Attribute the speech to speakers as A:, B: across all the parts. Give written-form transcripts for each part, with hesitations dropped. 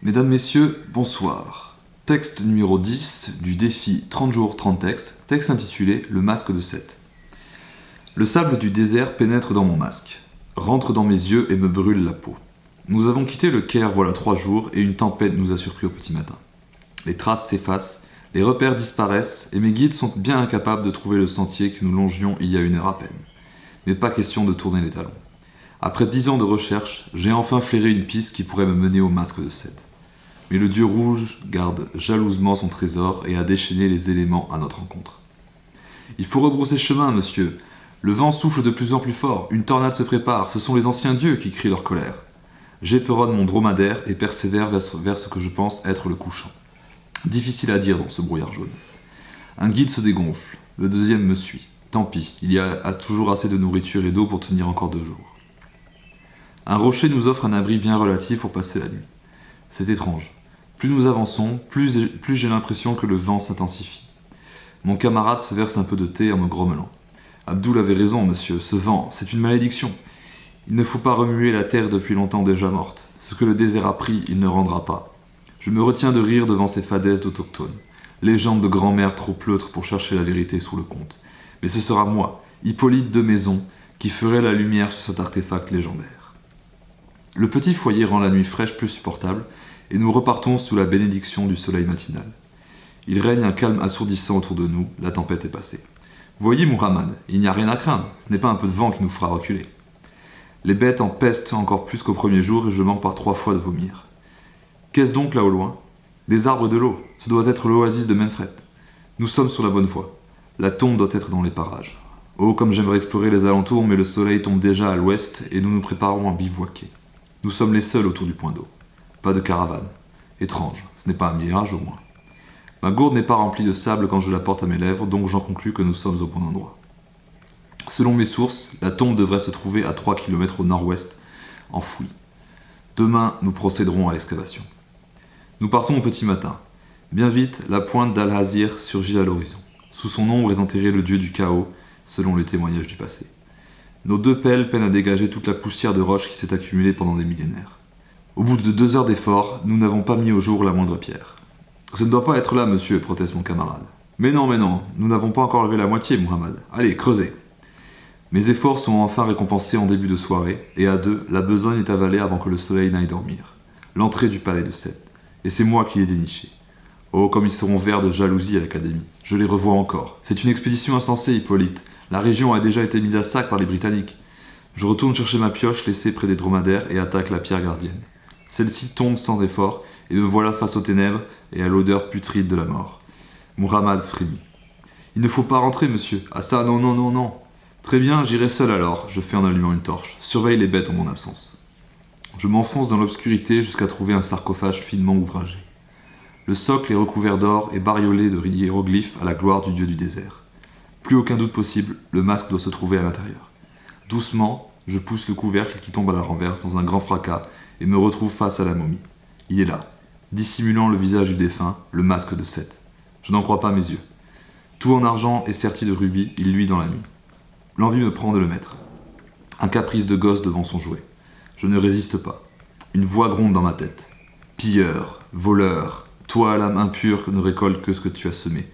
A: Mesdames, Messieurs, bonsoir. Texte numéro 10 du défi 30 jours 30 textes, texte intitulé Le masque de Seth. Le sable du désert pénètre dans mon masque, rentre dans mes yeux et me brûle la peau. Nous avons quitté le Caire voilà 3 jours et une tempête nous a surpris au petit matin. Les traces s'effacent, les repères disparaissent et mes guides sont bien incapables de trouver le sentier que nous longions il y a 1 heure à peine. Mais pas question de tourner les talons. Après 10 ans de recherche, j'ai enfin flairé une piste qui pourrait me mener au masque de Seth. Mais le dieu rouge garde jalousement son trésor et a déchaîné les éléments à notre rencontre. Il faut rebrousser chemin, monsieur. Le vent souffle de plus en plus fort, une tornade se prépare, ce sont les anciens dieux qui crient leur colère. J'éperonne mon dromadaire et persévère vers ce que je pense être le couchant. Difficile à dire dans ce brouillard jaune. Un guide se dégonfle, le deuxième me suit. Tant pis, il y a toujours assez de nourriture et d'eau pour tenir encore 2 jours. Un rocher nous offre un abri bien relatif pour passer la nuit. C'est étrange. Plus nous avançons, plus j'ai l'impression que le vent s'intensifie. Mon camarade se verse un peu de thé en me grommelant. Abdoul avait raison, monsieur, ce vent, c'est une malédiction. Il ne faut pas remuer la terre depuis longtemps déjà morte. Ce que le désert a pris, il ne rendra pas. Je me retiens de rire devant ces fadaises d'autochtones. Légendes de grand-mère trop pleutres pour chercher la vérité sous le conte. Mais ce sera moi, Hippolyte de Maison, qui ferai la lumière sur cet artefact légendaire. Le petit foyer rend la nuit fraîche plus supportable, et nous repartons sous la bénédiction du soleil matinal. Il règne un calme assourdissant autour de nous, la tempête est passée. Voyez, Muhammad, il n'y a rien à craindre, ce n'est pas un peu de vent qui nous fera reculer. Les bêtes en pestent encore plus qu'au premier jour et je manque par 3 fois de vomir. Qu'est-ce donc là au loin? Des arbres et de l'eau, ce doit être l'oasis de Menfret. Nous sommes sur la bonne voie. La tombe doit être dans les parages. Oh, comme j'aimerais explorer les alentours, mais le soleil tombe déjà à l'ouest et nous nous préparons à bivouaquer. Nous sommes les seuls autour du point d'eau. Pas de caravane. Étrange, ce n'est pas un mirage au moins. Ma gourde n'est pas remplie de sable quand je la porte à mes lèvres, donc j'en conclus que nous sommes au bon endroit. Selon mes sources, la tombe devrait se trouver à 3 km au nord-ouest, enfouie. Demain, nous procéderons à l'excavation. Nous partons au petit matin. Bien vite, la pointe d'Al-Hazir surgit à l'horizon. Sous son ombre est enterré le dieu du chaos, selon les témoignages du passé. Nos 2 pelles peinent à dégager toute la poussière de roche qui s'est accumulée pendant des millénaires. Au bout de 2 heures d'effort, nous n'avons pas mis au jour la moindre pierre. Ça ne doit pas être là, monsieur, proteste mon camarade. Mais non, nous n'avons pas encore levé la moitié, Muhammad. Allez, creusez. Mes efforts sont enfin récompensés en début de soirée, et à 2, la besogne est avalée avant que le soleil n'aille dormir. L'entrée du palais de Seth. Et c'est moi qui l'ai déniché. Oh, comme ils seront verts de jalousie à l'académie. Je les revois encore. C'est une expédition insensée, Hippolyte. La région a déjà été mise à sac par les Britanniques. Je retourne chercher ma pioche laissée près des dromadaires et attaque la pierre gardienne. Celle-ci tombe sans effort, et me voilà face aux ténèbres et à l'odeur putride de la mort. Muhammad frémit. Il ne faut pas rentrer, monsieur. Ah ça, non. Très bien, j'irai seul alors, je fais en allumant une torche. Surveille les bêtes en mon absence. Je m'enfonce dans l'obscurité jusqu'à trouver un sarcophage finement ouvragé. Le socle est recouvert d'or et bariolé de hiéroglyphes à la gloire du dieu du désert. Plus aucun doute possible, le masque doit se trouver à l'intérieur. Doucement, je pousse le couvercle qui tombe à la renverse dans un grand fracas et me retrouve face à la momie. Il est là, dissimulant le visage du défunt, le masque de Seth. Je n'en crois pas mes yeux. Tout en argent et serti de rubis, il luit dans la nuit. L'envie me prend de le mettre. Un caprice de gosse devant son jouet. Je ne résiste pas. Une voix gronde dans ma tête. Pilleur, voleur, toi à l'âme impure ne récolte que ce que tu as semé.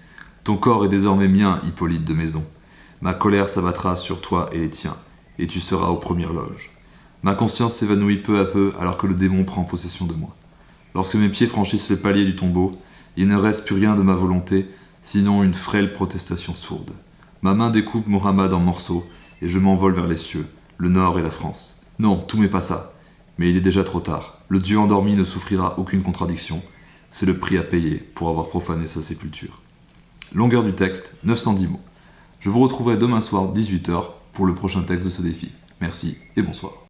A: Ton corps est désormais mien, Hippolyte de Maison. Ma colère s'abattra sur toi et les tiens, et tu seras aux premières loges. Ma conscience s'évanouit peu à peu alors que le démon prend possession de moi. Lorsque mes pieds franchissent le palier du tombeau, il ne reste plus rien de ma volonté, sinon une frêle protestation sourde. Ma main découpe Muhammad en morceaux, et je m'envole vers les cieux, le nord et la France. Non, tout n'est pas ça. Mais il est déjà trop tard. Le dieu endormi ne souffrira aucune contradiction. C'est le prix à payer pour avoir profané sa sépulture. Longueur du texte, 910 mots. Je vous retrouverai demain soir, 18 h, pour le prochain texte de ce défi. Merci et bonsoir.